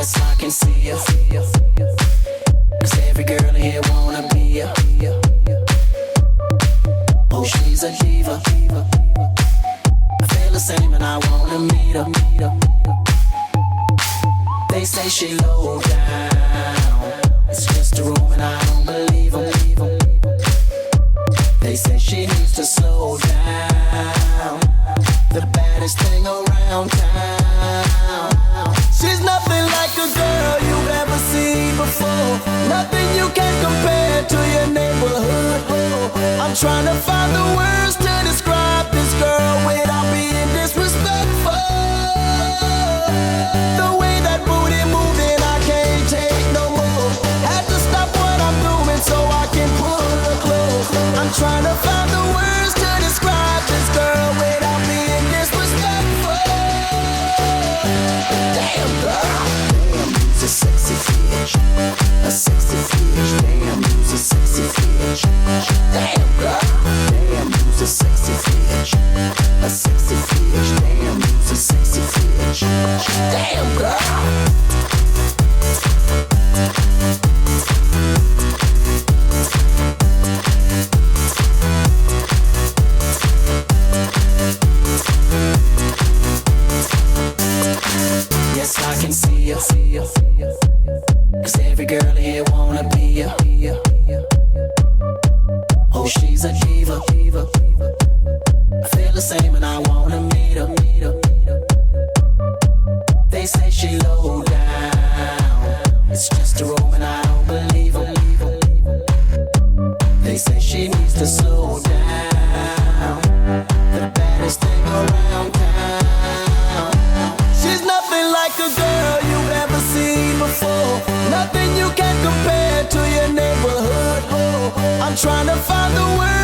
Yes, I can see ya. 'Cause every girl here wanna be ya. Oh, she's a diva. I feel the same and I wanna meet her. They say she low down. It's just a room and I don't believe them. They say she needs to slow down. The baddest thing around town. She's nothing like a girl you've ever seen before. Nothing you can compare to your neighborhood. I'm trying to find the words to describe this girl without being disrespectful. The way that booty moving, I can't take no more. Had to stop what I'm doing so I can pull her close. I'm trying to find the words to describe this girl without being disrespectful. Damn girl, damn, you's a sexy bitch, a sexy bitch. Damn, you's a sexy bitch. Damn girl, damn, you's a sexy bitch, a sexy bitch. Damn, you's a sexy bitch. Damn girl. Yes, I can see ya. 'Cause every girl here wanna be ya. Oh, she's a diva. I feel the same and I wanna meet her. They say she low down. It's just a room and I don't believe them. They say she needs to slow down. The baddest thing around town. She's nothing like a girl you've ever seen before. Nothing you can compare to your neighborhood. I'm trying to find the words